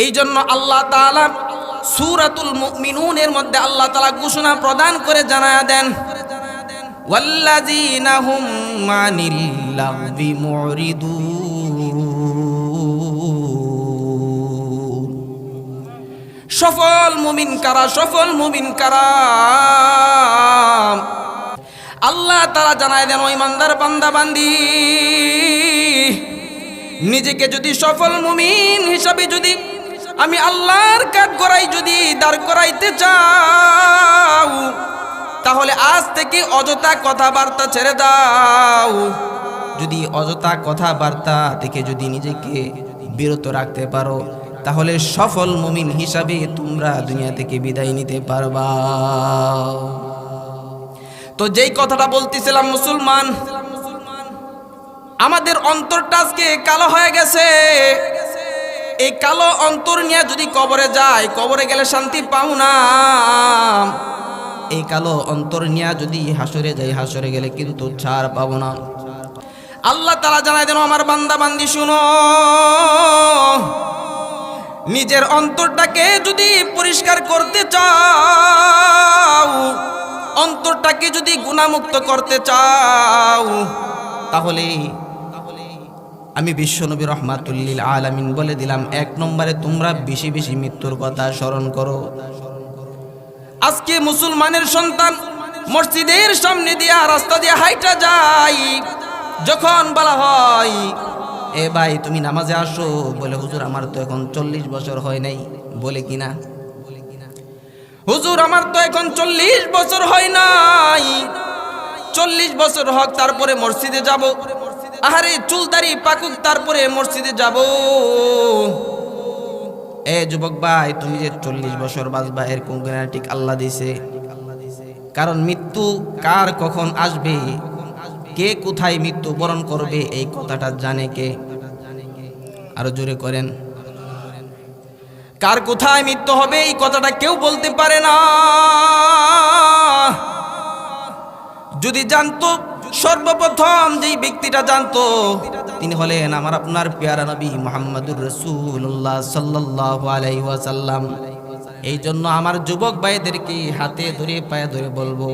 এই জন্য আল্লাহ তাআলা সূরাতুল মুমিনুনের মধ্যে আল্লাহ তাআলা ঘোষণা প্রদান করে জানায়া দেন, ওয়াল্লাযীনা হুম আনিল লাগবি মুরিদুন। সফল মুমিন কারা? সফল মুমিন কারা? আল্লাহ তাআলা জানায় দেন, ও ইমানদার বান্দা বান্দি, নিজেকে যদি সফল মুমিন হিসাবে যদি আমি আল্লাহর কাঠগড়াই যদি দাঁড় করাইতে চাও, তাহলে আজ থেকে অযথা কথাবার্তা ছেড়ে দাও। যদি অযথা কথাবার্তা থেকে যদি নিজেকে বিরত রাখতে পারো, তাহলে সফল মুমিন হিসাবে তোমরা দুনিয়া থেকে বিদায় নিতে পারবা। তো যেই কথাটা বলতেছিলাম, মুসলমান, আমাদের অন্তরটা আজকে কালো হয়ে গেছে। এই কালো অন্তর নিয়ে যদি কবরে যায়, কবরে গেলে শান্তি পাও না। এই কালো অন্তর নিয়ে যদি হাসরে যাই, হাসরে গেলে কিন্তু ছাড় পাবো না। আল্লাহ তাআলা জানায় দেন, আমার বান্দা বান্দি শুনো, নিজের অন্তরটাকে যদি পরিষ্কার করতে চাও, অন্তরটাকে যদি গুনাহমুক্ত করতে চাও, তাহলে আমি বিশ্বনবী রাহমাতুল লিল আলামিন বলে দিলাম, এক নম্বরে তোমরা বেশি বেশি মৃত্যুর কথা স্মরণ করো। আজকে মুসলমানের সন্তান মসজিদের সামনে দিয়া রাস্তা দিয়ে হাইটা যায়, যখন বলা হয় এ ভাই তুমি নামাজে আসো, বলে হুজুর আমার তো এখন 40 বছর হয় নাই। বলে কিনা, হুজুর আমার তো এখন 40 বছর হয় নাই। 40 বছর হোক তারপরে মসজিদে যাব। আহারে চুলদারি পাকুক তারপরে মসজিদে যাব। এ যুবক ভাই, তুমি যে 40 বছর বাঁচবা এর কোন গ্যারান্টি আল্লাহ দিছে? কারণ মৃত্যু কার কখন আসবে, কে কোথায় মৃত্যু বরণ করবে, এই কথাটা জানে কে? আরো জোরে করেন। কার কোথায় মৃত্যু হবে এই কথাটা কেউ বলতে পারে না। যদি জানতো, সর্বপ্রথম যেই ব্যক্তিটা জানতো তিনি হলেন আমার আপনার পেয়ারা নবী মুহাম্মদুর রাসূলুল্লাহ সাল্লাল্লাহু আলাইহি ওয়াসাল্লাম। এই জন্য আমার যুবক ভাইদেরকে হাতে ধরে পায়ে ধরে বলবো,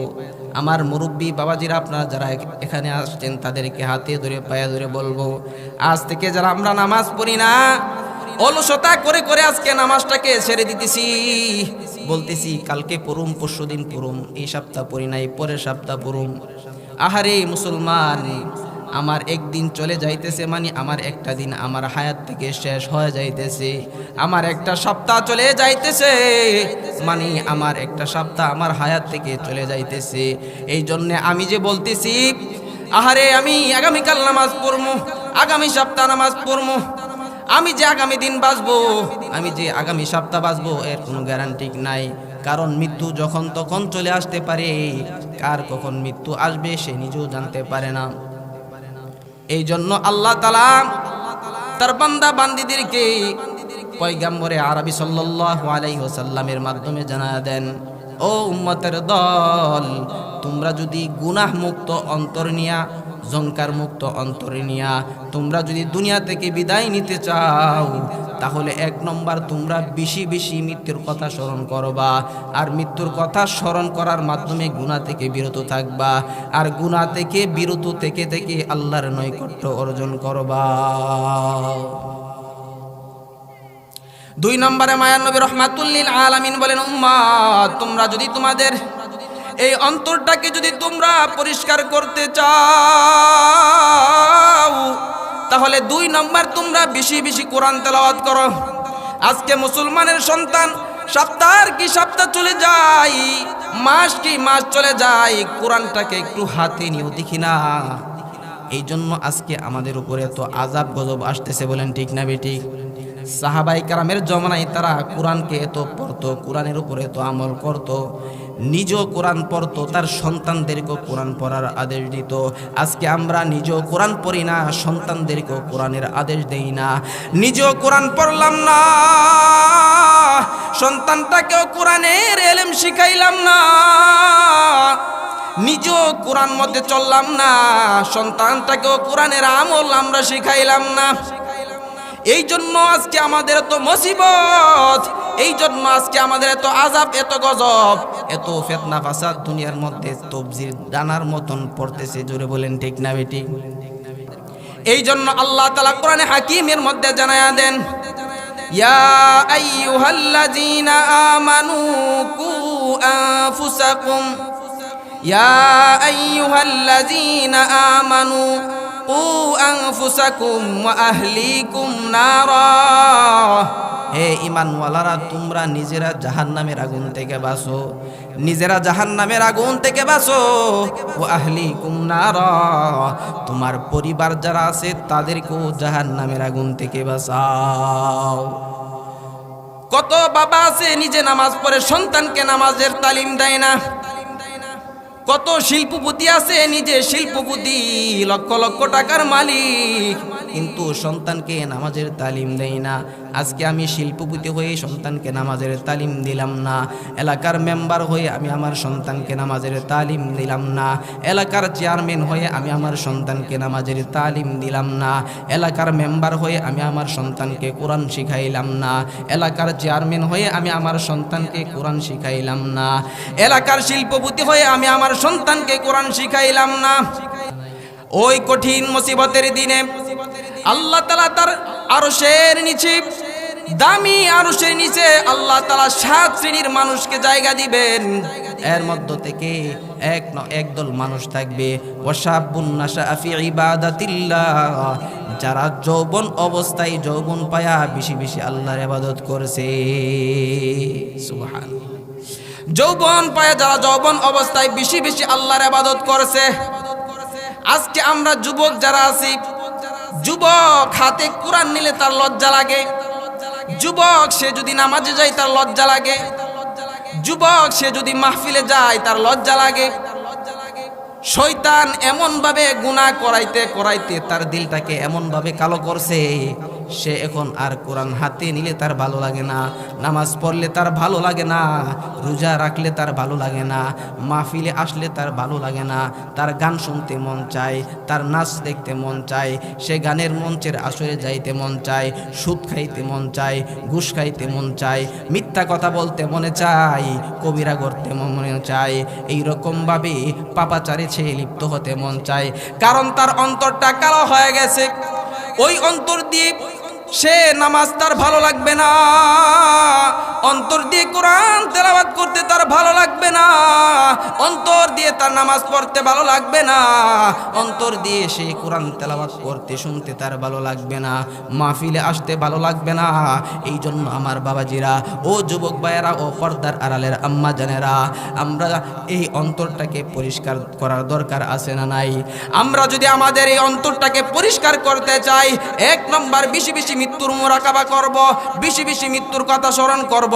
আমার মুরব্বী বাবাজিরা আপনারা যারা এখানে আসছেন তাদেরকে হাতে ধরে পায়ে ধরে বলবো, আজ থেকে যারা আমরা নামাজ পড়ি না, অলসতা করে করে আজকে নামাজটাকে ছেড়ে দিতেছি, বলতেছি কালকে পড়ুম, পরশুদিন পড়ুম, এই সপ্তাহ পড়ি নাই, পরের সপ্তাহ পড়ুম। আহারে মুসলমান, আমার একদিন চলে যাইতেছে মানে আমার একটা দিন আমার হায়াত থেকে শেষ হয়ে যাইতেছে। আমার একটা সপ্তাহ চলে যাইতেছে মানে আমার একটা সপ্তাহ আমার হায়াত থেকে চলে যাইতেছে। এই জন্য আমি যে বলতেছি, আহারে আমি আগামীকাল নামাজ পড়বো, আগামী সপ্তাহ নামাজ পড়বো, আমি যে আগামী দিন বাঁচবো, আমি যে আগামী সপ্তাহ বাঁচবো, এর কোনো গ্যারান্টি নাই। কারণ মৃত্যু যখন তখন চলে আসতে পারে, কার কখন মৃত্যু আসবে সে নিজেও জানতে পারে না। এই জন্য আল্লাহ তাআলা তার বান্দা বান্দীদেরকে পয়গম্বরে আরবি সাল্লাল্লাহু আলাইহি ওয়াসাল্লামের মাধ্যমে জানায়া দেন, ও উম্মতের দল, তোমরা যদি গুনাহ মুক্ত অন্তর নিয়া, জংকার মুক্ত অন্তরে নিয়া তোমরা যদি দুনিয়া থেকে বিদায় নিতে চাও, তাহলে এক নম্বর তোমরা বেশি বেশি মৃত্যুর কথা স্মরণ করবা। আর মৃত্যুর কথা স্মরণ করার মাধ্যমে গুনাহ থেকে বিরত থাকবা। আর গুনাহ থেকে বিরত থেকে থেকে আল্লাহর নৈকট্য অর্জন করবা। 2 নম্বরে মায়ার নবী রাহমাতুল লিল আলামিন বলেন, উম্মত, তোমরা যদি তোমাদের এই অন্তরটাকে যদি তোমরা পরিষ্কার করতে চাও, তাহলে 2 নম্বর তোমরা বেশি বেশি কোরআন তেলাওয়াত করো। আজকে মুসলমানের সন্তান সপ্তাহ কি সপ্তাহ চলে যায়, মাস কি মাস চলে যায়, কোরআনটাকে একটু হাতে নিয়েও দেখি না। এই জন্য আজকে আমাদের উপরে তো আযাব গজব আসতেছে, বলেন ঠিক না বেঠিক? সাহাবাই কেরামের জমানায় তারা কোরআনকে এত পড়তো, কোরআনের উপরে এত আমল করতো, নিজেও কোরআন পড়তো, তার সন্তানদেরকেও কোরআন পড়ার আদেশ দিত। আজকে আমরা নিজেও কোরআন পড়ি না, সন্তানদেরকেও কোরআনের আদেশ দেই না। নিজেও কোরআন পড়লাম না, সন্তানটাকেও কোরআনের ইলম শিখাইলাম না। নিজেও কোরআন মধ্যে চললাম না, সন্তানটাকেও কোরআনের আমল আমরা শিখাইলাম না। এই জন্য আজকে আমাদের এত মুসিবত, এই জন্য আজকে আমাদের এত আযাব, এত গজব, এত ফিতনা ফাসাদ দুনিয়ার মধ্যে তবজির দানার মতন পড়তেছে। জোরে বলেন ঠিক না বেটি? এই জন্য আল্লাহ তাআলা কোরআনে হাকিমের মধ্যে জানায়া দেন, ইয়া আইয়ুহাল্লাযীনা আমানু কু আনফুসাকুম, ইয়া আইয়ুহাল্লাযীনা আমানু কু আনফুসাকুম ওয়া আহলিকুম নারা। হে ঈমানওয়ালারা, তোমরা নিজেরা জাহান্নামের আগুন থেকে বাঁচো, নিজেরা জাহান্নামের আগুন থেকে বাঁচো। ওয়া আহলিকুম নারা, তোমার পরিবার যারা আছে তাদেরকেও জাহান্নামের আগুন থেকে বাঁচাও। কত বাবা আছে নিজে নামাজ পড়ে সন্তানকে নামাজের তালিম দেয় না। কত শিল্পপতি আছে নিজে শিল্পপতি, লক্ষ লক্ষ টাকার মালিক, কিন্তু সন্তানকে নামাজের তালিম দেয় না। আজকে আমি শিল্পপতি হয়ে সন্তানকে নামাজের তালিম দিলাম না, এলাকার মেম্বার হয়ে আমি আমার সন্তানকে নামাজের তালিম দিলাম না, এলাকার চেয়ারম্যান হয়ে আমি আমার সন্তানকে নামাজের তালিম দিলাম না, এলাকার মেম্বার হয়ে আমি আমার সন্তানকে কোরআন শিখাইলাম না, এলাকার চেয়ারম্যান হয়ে আমি আমার সন্তানকে কোরআন শিখাইলাম না, এলাকার শিল্পপতি হয়ে আমি আমার সন্তানকে কোরআন শিখাইলাম না। ওই কঠিন মুসিবতের দিনে আল্লাহ তাআলা তার আরশের নিচে, দামি আরশের নিচে আল্লাহ তাআলা 7 শ্রেণীর মানুষকে জায়গা দিবেন। এর মধ্য থেকে একদল মানুষ থাকবে, ওয়াশাবুন নাশা ফি ইবাদাতিল্লাহ, যারা যৌবন অবস্থায় যৌবন পায়া বেশি বেশি আল্লাহর ইবাদত করেছে। সুবহানাল্লাহ। যৌবন পায়া যারা যৌবন অবস্থায় বেশি বেশি আল্লাহর ইবাদত করেছে। আজকে আমরা যুবক যারা আছি, যুবক হাতে কোরআন নিলে তার লজ্জা লাগে, যুবক সে যদি নামাজে যায় তার লজ্জা লাগে, যুবক সে যদি মাহফিলে যায় তার লজ্জা লাগে। শয়তান এমন ভাবে গুনাহ করাইতে করাইতে তার দিলটাকে এমন ভাবে কালো করছে, সে এখন আর কোরআন হাতে নিলে তার ভালো লাগে না, নামাজ পড়লে তার ভালো লাগে না, রোজা রাখলে তার ভালো লাগে না, মাহফিলে আসলে তার ভালো লাগে না, তার গান শুনতে মন চায়, তার নাচ দেখতে মন চায়, সে গানের মঞ্চের আসরে যাইতে মন চায়, সুদ খাইতে মন চায়, ঘুষ খাইতে মন চায়, মিথ্যা কথা বলতে মনে চায়, কবিরা করতে মনে চায়, এইরকমভাবে পাপাচারে সে লিপ্ত হতে মন চায়। কারণ তার অন্তরটা কালো হয়ে গেছে। ওই অন্তর দিয়ে সে নামাজ তার ভালো লাগবে না, অন্তর দিয়ে কোরআন তেলাওয়াত করতে তার ভালো লাগবে না, অন্তর দিয়ে তার নামাজ পড়তে ভালো লাগবে না, অন্তর দিয়ে সে কোরআন তেলাওয়াত করতে শুনতে তার ভালো লাগবে না, মাহফিলে আসতে ভালো লাগবে না। এই জন্য আমার বাবাজিরা, ও যুবক ভাইয়েরা, ও পর্দার আড়ালের আম্মা জানেরা, আমরা এই অন্তরটাকে পরিষ্কার করার দরকার আছে না নাই? আমরা যদি আমাদের এই অন্তরটাকে পরিষ্কার করতে চাই, 1 নম্বর বেশি বেশি মৃত্যুর মুরাকাবা করব, বেশি বেশি মৃত্যুর কথা স্মরণ করব,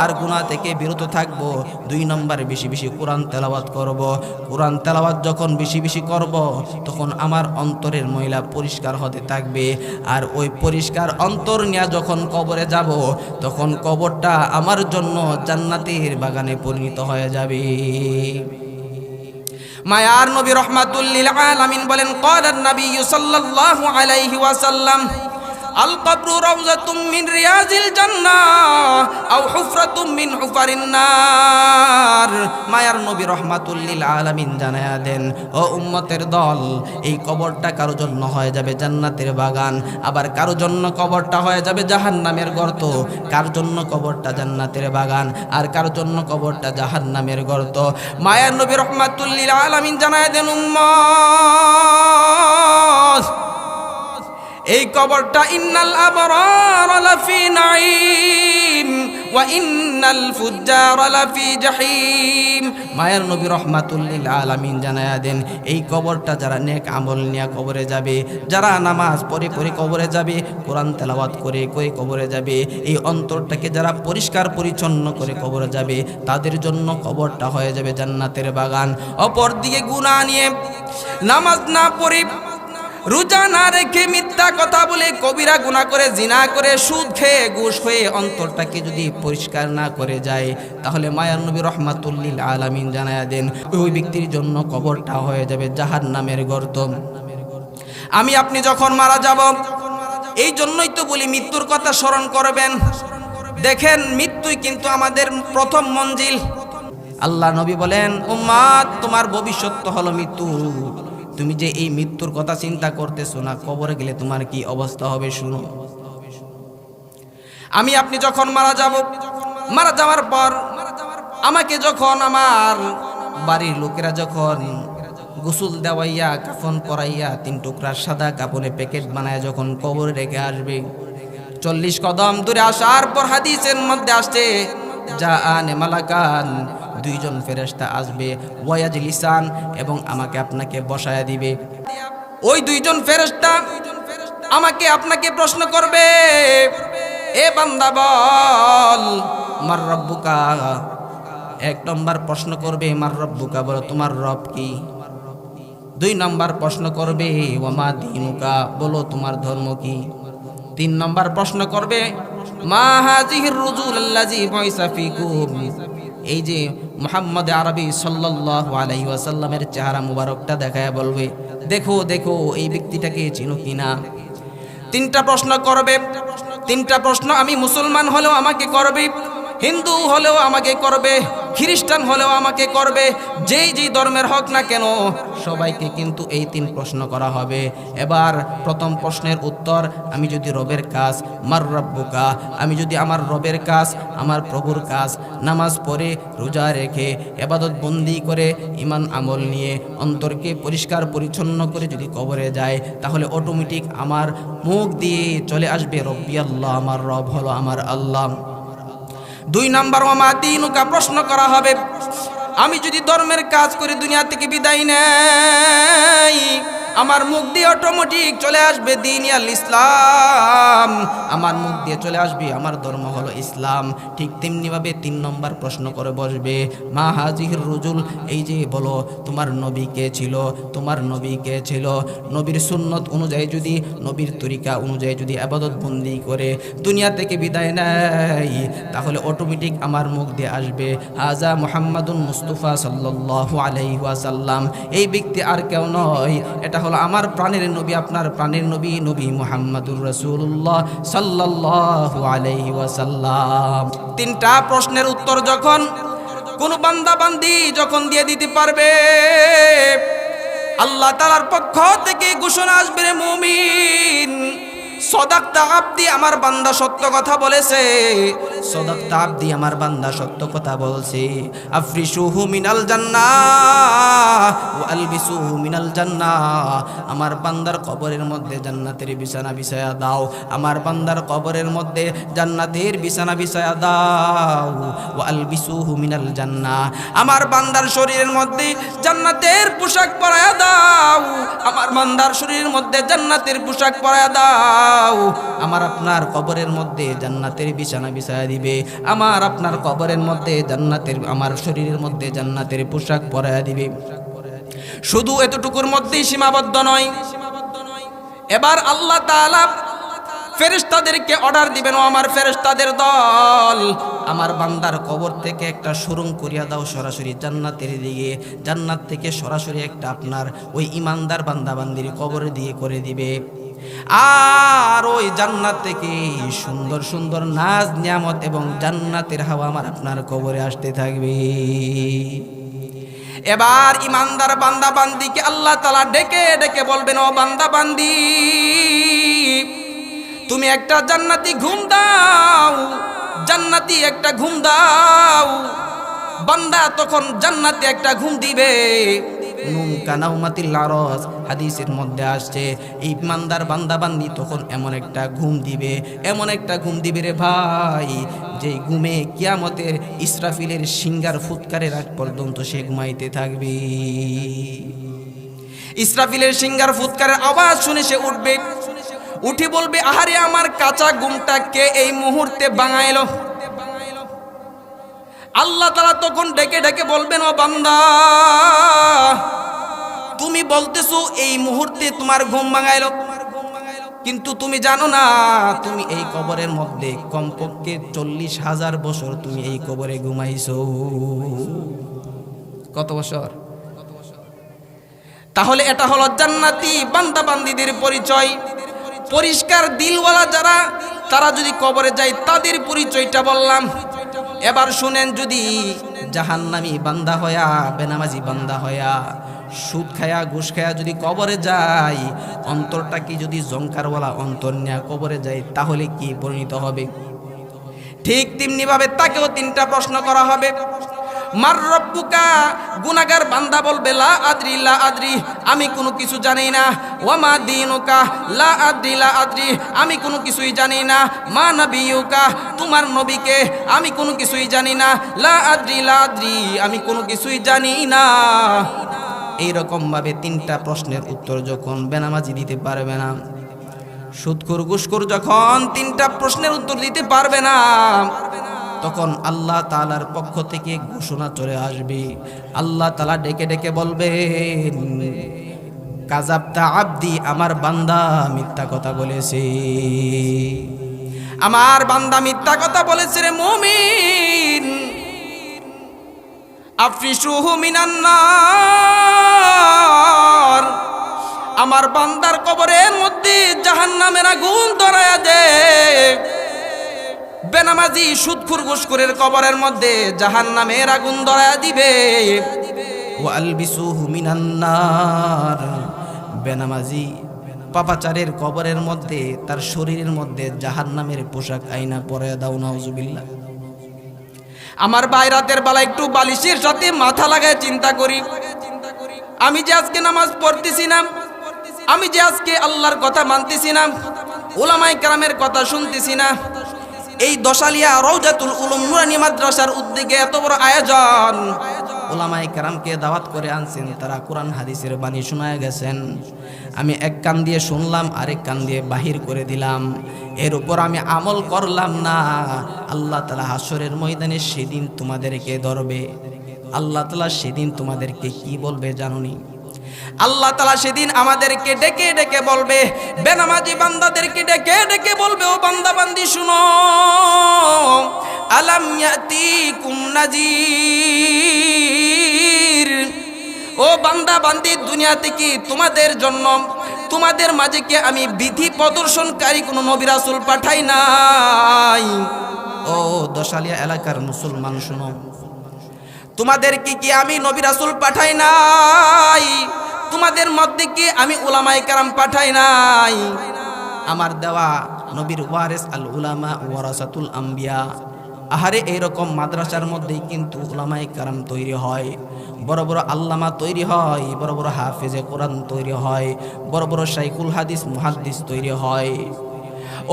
আর গুনাহ থেকে বিরত থাকব। 2 নম্বর বেশি বেশি কোরআন তেলাওয়াত করব। কোরআন তেলাওয়াত যখন বেশি বেশি করব, তখন আমার অন্তরের ময়লা পরিষ্কার হতে থাকবে। আর ওই পরিষ্কার অন্তর নিয়ে যখন কবরে যাব, তখন কবরটা আমার জন্য জান্নাতের বাগানে পরিণত হয়ে যাবে। মায়ার নবী রাহমাতুল লিল আলামিন বলেন, ক্বালান নবী সাল্লাল্লাহু আলাইহি ওয়াসাল্লাম, আল কবরু রাউযাতুম মিন রিয়াজিল জান্নাহ আও হুফরাতুম মিন হুফারিন নার। মায়ার নবী রাহমাতুল লিল আলামিন জানায়া দেন, ও উম্মতের দল, এই কবরটা কারো জন্য হয়ে যাবে জান্নাতের বাগান, আবার কারো জন্য কবরটা হয়ে যাবে জাহান্নামের গর্ত। কার জন্য কবরটা জান্নাতের বাগান, আর কার জন্য কবরটা জাহান্নামের গর্ত। মায়ার নবী রাহমাতুল লিল আলামিন জানায়া দেন, উম্মত, এই কবরটা ইন্নাল আবরার লাফি নাঈম ওয়া ইন্নাল ফুজ্জার লাফি জাহিম। মায়ের নবী রাহমাতুল লিল আলামিন জানায়া দেন, এই কবরটা যারা নেক আমল নিয়ে কবরে যাবে, যারা নামাজ পড়ে পড়ে কবরে যাবে, কোরআন তেলাওয়াত করে করে কবরে যাবে, এই অন্তরটাকে যারা পরিষ্কার পরিচ্ছন্ন করে কবরে যাবে, তাদের জন্য কবরটা হয়ে যাবে জান্নাতের বাগান। অপরদিকে গুনাহ নিয়ে নামাজ না পড়ে, রোজা না রেখে, মিথ্যা কথা বলে, কবিরা গুনাহ করে, জিনা করে, সুদ খেয়ে, ঘুষ খেয়ে অন্তরটাকে যদি পরিষ্কার না করে যায়, তাহলে মায়ার নবী রাহমাতুল লিল আলামিন জানায়া দেন, ওই ব্যক্তির জন্য কবরটা হয়ে যাবে জাহান্নামের গর্ত। আমি আপনি যখন মারা যাব, এই জন্যই তো বলি মৃত্যুর কথা স্মরণ করবেন। দেখেন মৃত্যুই কিন্তু আমাদের প্রথম মঞ্জিল। আল্লাহ নবী বলেন, উম্মাত তোমার ভবিষ্যৎ তো হলো মৃত্যু। তুমি যে এই মৃত্যুর কথা চিন্তা করতেছো না, কবরে গেলে তোমার কি অবস্থা হবে শুনো। আমি আপনি যখন মারা যাব, মারা যাওয়ার পর আমাকে যখন আমার বাড়ির লোকেরা যখন গোসল দেওয়াইয়া কাফন পরাইয়া 3 টুকরা সাদা কাপড়ে প্যাকেট বানায় যখন কবরে রেখে আসবে, 40 কদম দূরে আসার পর হাদিসের মধ্যে আসছে জাআনে মালাকান, 2 জন ফেরেশতা আসবে, ওয়াজলিসান এবং আমাকে আপনাকে বসায়া দিবে। ওই 2 জন ফেরেশতা আমাকে আপনাকে প্রশ্ন করবে, এ বান্দা বল মার রব্বুকা। 1 নম্বর প্রশ্ন করবে মার রব্বুকা, বলো তোমার রব কি। 2 নম্বর প্রশ্ন করবে ওয়ামা দীনুকা, বলো তোমার ধর্ম কি। 3 নম্বর প্রশ্ন করবে মা হাযিহির রুজুল আল্লাযী বুইসা ফীকুম, এই যে মুহাম্মদ আরবি সাল্লাল্লাহু আলাইহি ওয়াসাল্লামের চেহারা মুবারকটা দেখায় বলবে, দেখো দেখো এই ব্যক্তিটাকে চিনো কিনা। 3টা প্রশ্ন করবে। 3টা প্রশ্ন আমি মুসলমান হলেও আমাকে করবে, হিন্দু হলেও আমাকে করবে, খ্রিস্টান হলেও আমাকে করবে, যেই যেই ধর্মের হোক না কেন সবাইকে কিন্তু এই 3 প্রশ্ন করা হবে। এবার প্রথম প্রশ্নের উত্তর, আমি যদি রবের কাজ মার রব্বুকা, আমি যদি আমার রবের কাজ আমার প্রভুর কাজ নামাজ পড়ে রোজা রেখে ইবাদত বন্দি করে ঈমান আমল নিয়ে অন্তরকে পরিষ্কার পরিচ্ছন্ন করে যদি কবরে যায়, তাহলে অটোমেটিক আমার মুখ দিয়ে চলে আসবে রব্বি আল্লাহ, আমার রব হলো আমার আল্লাহ। 2 নম্বর ওয়ামা দীনুকা প্রশ্ন করা হবে, আমি যদি ধর্মের কাজ করে দুনিয়া থেকে বিদায় নেই, আমার মুখ দিয়ে অটোমেটিক চলে আসবে দ্বীন আল ইসলাম, আমার মুখ দিয়ে চলে আসবে আমার ধর্ম হলো ইসলাম। ঠিক তেমনিভাবে 3 নম্বর প্রশ্ন করে বসবে মা হাযিহির রুজুল, এই যে বলো তোমার নবী কে ছিল, তোমার নবী কে ছিল। নবীর সুন্নত অনুযায়ী যদি, নবীর তরিকা অনুযায়ী যদি ইবাদত বন্দি করে দুনিয়া থেকে বিদায় নেয়, তাহলে অটোমেটিক আমার মুখ দিয়ে আসবে হাজা মুহাম্মাদুন মুস্তাফা সাল্লাল্লাহু আলাইহি ওয়াসাল্লাম। এই ব্যক্তি আর কেউ নয়, এটা হলো আমার প্রাণের নবী, আপনার প্রাণের নবী, নবী মুহাম্মাদুর রাসূলুল্লাহ সাল্লাল্লাহু আলাইহি ওয়াসাল্লাম। 3টা প্রশ্নের উত্তর যখন কোন বান্দা বান্দি যখন দিয়ে দিতে পারবে, আল্লাহ তাআলার পক্ষ থেকে ঘোষণা আসবে, রে মুমিন সদাকতা আব্দি, আমার বান্দা সত্য কথা বলেছে, সদাকতা আব্দি, আমার বান্দা সত্য কথা বলছে। আফরিশুহু মিনাল জান্নাহ ওয়া আলবিসুহু মিনাল জান্নাহ, আমার বান্দার কবরের মধ্যে জান্নাতের বিছানা বিছায়া দাও, আমার বান্দার কবরের মধ্যে জান্নাতের বিছানা বিছায়া দাও। ওয়া আলবিসুহু মিনাল জান্নাহ, আমার বান্দার শরীরের মধ্যে জান্নাতের পোশাক পরায়া দাও, আমার বান্দার শরীরের মধ্যে জান্নাতের পোশাক পরায়া দাও। আমার আপনার কবরের মধ্যে জান্নাতের বিছানা বিছায়া দিবে, আমার আপনার কবরের মধ্যে জান্নাতের, আমার শরীরের মধ্যে জান্নাতের পোশাক পরায়া দিবে। শুধু এতটুকুর মধ্যেই সীমাবদ্ধ নয়, এবার আল্লাহ তাআলা ফেরেশতাদেরকে অর্ডার দিবেন, ও আমার ফেরেশতাদের দল, আমার বান্দার কবর থেকে একটা সুরঙ্গ করিয়া দাও সরাসরি জান্নাতের দিকে। জান্নাত থেকে সরাসরি একটা আপনার ওই ইমানদার বান্দা বান্দির কবরের দিকে করে দিবে। আর ওই জান্নাত থেকে সুন্দর সুন্দর নাজ নিয়ামত এবং জান্নাতের হাওয়া আমার আপনার কবরে আসতে থাকবে। এবার ইমানদার বান্দা বান্দিকে আল্লাহ তাআলা ডেকে ডেকে বলবেন, ও বান্দা বান্দি তুমি একটা জান্নাতি ঘুম দাও, জান্নাতি একটা ঘুম দাও। বান্দা তখন জান্নাতি একটা ঘুম দিবে, নুম কানাউমাতিল আরস, হাদিসের মধ্যে আসছে এই ইমানদার বান্দা বান্দি তখন এমন একটা ঘুম দিবে, এমন একটা ঘুম দিবে রে ভাই, যে ঘুমে কিয়ামতের ইসরাফিলের সিঙ্গার ফুৎকারের আগ পর্যন্ত সে ঘুমাইতে থাকবে। ইসরাফিলের সিঙ্গার ফুৎকারের আওয়াজ শুনে সে উঠবে, উঠে বলবে, আহারে আমার কাঁচা ঘুমটাকে এই মুহূর্তে ভাঙাইলো। আল্লাহ তাআলা তখন ডেকে ডেকে বলবেন, ও বান্দা তুমি বলতেছো এই মুহূর্তে তোমার ঘুম ভাঙাইলো, কিন্তু তুমি জানো না তুমি এই কবরের মধ্যে কমপক্ষে 40,000 বছর তুমি এই কবরে ঘুমাইছো। কত বছর? তাহলে এটা হলো জান্নাতি বান্দা বান্দীদের পরিচয়। পরিষ্কার দিলওয়ালা যারা, তারা যদি কবরে যায় তাদের পরিচয়টা বললাম। এবার শুনেন, যদি জাহান্নামী বান্দা হয়া, বেনামাজি বান্দা হয়া, সুদ খায়া ঘুষ খায়া যদি কবরে যায়, অন্তরটা কি যদি জঙ্কারওয়ালা অন্তর নিয়ে কবরে যায় তাহলে কি পরিণত হবে? ঠিক তেমনি ভাবে তাকেও তিনটা প্রশ্ন করা হবে। মার রব্বুকা, গুনাহগার বান্দা বলবে লা আদরি লা আদরি, আমি কোনো কিছু জানি না। ওয়া মা দীনুকা, লা আদরি লা আদরি, আমি কোনো কিছুই জানি না। মা নবিয়ুকা, তোমার নবীকে আমি কোনো কিছুই জানি না। লা আদরি লা আদরি, আমি কোনো কিছুই জানি না। এইরকম ভাবে তিনটা প্রশ্নের উত্তর যখন বেনামাজি দিতে পারবে না, সুদখোর ঘুষখোর যখন তিনটা প্রশ্নের উত্তর দিতে পারবে না, তখন আল্লাহ তাআলার পক্ষ থেকে ঘোষণা চলে আসবে। আল্লাহ তাআলা ডেকে ডেকে বলবেন, কাযাবতা আবদি, আমার বান্দা মিথ্যা কথা বলেছে, আমার বান্দা মিথ্যা কথা বলেছে রে মুমিন। আফরিশুহু মিনান নার, আমার বান্দার কবরের মধ্যে জাহান্নামের আগুন ধরায়া দে। বেনামাজি সুদখোর ঘুষখোরের কবরের মধ্যে জাহান্নামের আগুন ধরায়া দিবে। ওয়া আলবিসুহু মিনান নার, বেনামাজি পাপাচারের কবরের মধ্যে তার শরীরের মধ্যে জাহান্নামের পোশাক আইনা পরে দাও, নাউজুবিল্লাহ। আমার ভাই, রাতের বেলা একটু বালিশের সাথে মাথা লাগায় চিন্তা করি, আমি যে আজকে নামাজ পড়তেছি না, আমি যে আজকে আল্লাহর কথা মানতেছি না, উলামায়ে কেরামের কথা শুনতেছি না, এই দশালিয়া রওজাতুল উলুম নুরানি মাদ্রাসার উদ্যোগে এত বড় আয়োজন, উলামায়ে কেরামকে দাওয়াত করে আনছেন, তারা কোরআন হাদিসের বাণী শোনায় গেছেন। আমি এক কান দিয়ে শুনলাম, আরেক কান দিয়ে বাহির করে দিলাম, এর উপর আমি আমল করলাম না। আল্লাহ তাআলা হাসরের ময়দানে সেদিন তোমাদেরকে ধরবে। আল্লাহ তাআলা সেদিন তোমাদেরকে কি বলবে জানোনি? আল্লাহ তাআলা সেদিন আমাদেরকে ডেকে ডেকে বলবে, বেনামাজি বান্দাদেরকে ডেকে ডেকে বলবে, ও বান্দা বান্দি শুনো, আলাম ইয়াতিকুম নাযীর, ও বান্দা বান্দি, দুনিয়াতে কি তোমাদের জন্য, তোমাদের মাঝে কি আমি বিধি প্রদর্শনকারী কোন নবী রাসূল পাঠাই নাই? ও দশালিয়া এলাকার মুসলমান শুনো, তোমাদেরকে কি আমি নবী রাসূল পাঠাই নাই? তোমাদের মধ্যে কি আমি উলামায়ে কেরাম পাঠাই নাই? আমার দেওয়া নবীর ওয়ারিস, আল উলামা ওয়ারাসাতুল আম্বিয়া। আহারে, এইরকম মাদ্রাসার মধ্যেই কিন্তু উলামায়ে কেরাম তৈরি হয়, বড় বড় আল্লামা তৈরি হয়, বড় বড় হাফেজে কোরআন তৈরি হয়, বড় বড় শাইখুল হাদিস মুহাদ্দিস তৈরি হয়।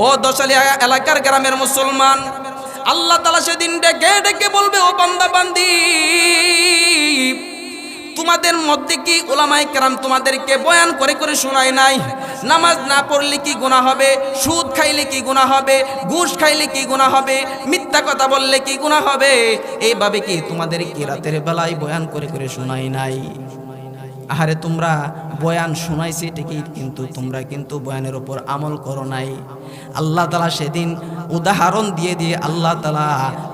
ও দশালিয়া এলাকার গ্রামের মুসলমান, আল্লাহ তাআলা সেদিন ডেকে ডেকে বলবে, ও বান্দা বান্দি, তোমাদের মধ্যে কি উলামায়ে কেরাম তোমাদেরকে বয়ান করে করে শোনায় নাই? নামাজ না পড়লে কি গুনাহ হবে? সুদ খাইলে কি গুনাহ হবে? ঘুষ খাইলে কি গুনাহ হবে? মিথ্যা কথা বললে কি গুনাহ হবে? এইভাবে কি তোমাদের কি রাতের বেলায় বয়ান করে করে শোনায় নাই? আহারে, তোমরা বয়ান শোনাইছি ঠিকই, কিন্তু তোমরা কিন্তু বয়ানের উপর আমল করো নাই। আল্লাহ তাআলা সেদিন উদাহরণ দিয়ে দিয়ে আল্লাহ তাআলা,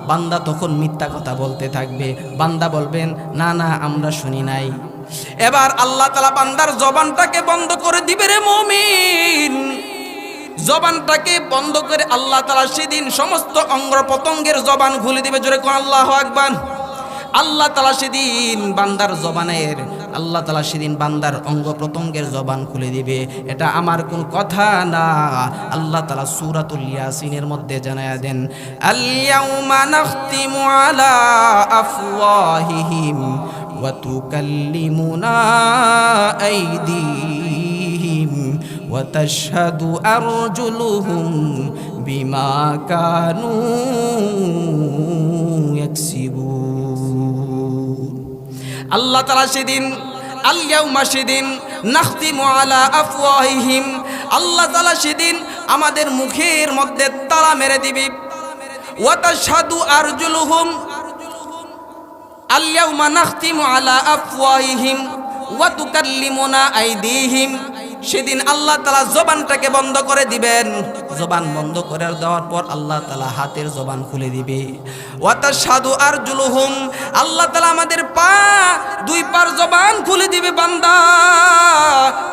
বান্দা তখন মিথ্যা কথা বলতে থাকবে, বান্দা বলবেন না না আমরা শুনি নাই। এবার আল্লাহ তাআলা বান্দার জবানটাকে বন্ধ করে দিবে রে মুমিন। জবানটাকে বন্ধ করে আল্লাহ তাআলা সেদিন সমস্ত অঙ্গ প্রত্যঙ্গের জবান খুলে দিবে। জোরে কোন আল্লাহু আকবার। আল্লাহ তাআলা সেদিন বান্দার জবানের, আল্লাহ তাআলা সেদিন বান্দার অঙ্গ প্রত্যঙ্গের জবান খুলে দিবে। এটা আমার কোন কথা না, আল্লাহ তাআলা সূরাতুল ইয়াসিনের মধ্যে জানায়া দেন, আল ইয়াউমা নাখতিমু আলা আফওয়াহিহিম ওয়া তুকাল্লিমুনা আইদিহিম ওয়া তাশহাদু আরজুলুহুম বিমা কানু ইয়াকসিবুন। আল্লাহ তাআলা সেদিন, আল ইয়াউমা, সেদিন নাখতিমু আলা আফওয়াহিহিম, আল্লাহ তাআলা সেদিন আমাদের মুখের মধ্যে তালা মেরে দিবে। ওয়া তাশহাদু আরজুলুহুম, আল ইয়াউমা নাখতিমু আলা আফওয়াহিহিম ওয়া তুকাল্লিমুনা আইদিহিম, সেদিন আল্লাহ তাআলা জবানটাকে বন্ধ করে দিবেন। জবান বন্ধ করে দেওয়ার পর আল্লাহ তাআলা হাতের জবান খুলে দিবে। ওয়া তাশহাদু আরজুলুহুম, আল্লাহ তাআলা আমাদের পা, দুই পার জবান খুলে দিবে। বান্দা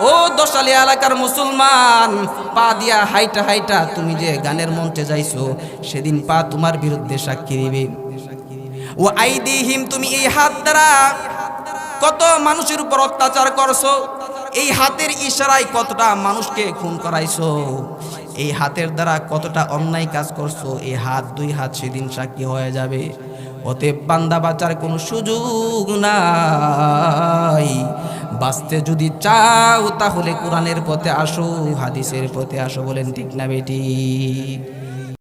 ও দশালি এলাকার মুসলমান, পা দিয়া হাইটা হাইটা তুমি যে গানের মঞ্চে যাইছো, সেদিন পা তোমার বিরুদ্ধে সাক্ষী দিবে। ও আইদিহিম, তুমি এই হাত দ্বারা কত মানুষের উপর অত্যাচার করছো, এই হাতের ইশারায় কতটা মানুষকে খুন করাইছো, এই হাতের দ্বারা কতটা অন্যায় কাজ করছো, এই হাত, দুই হাত সেদিন সাক্ষী হয়ে যাবে। অতএব বান্দা বাঁচার কোনো সুযোগ নাই। বাঁচতে যদি চাও তাহলে কোরআনের পথে আসো, হাদিসের পথে আসো। বলেন ঠিক না বেটি?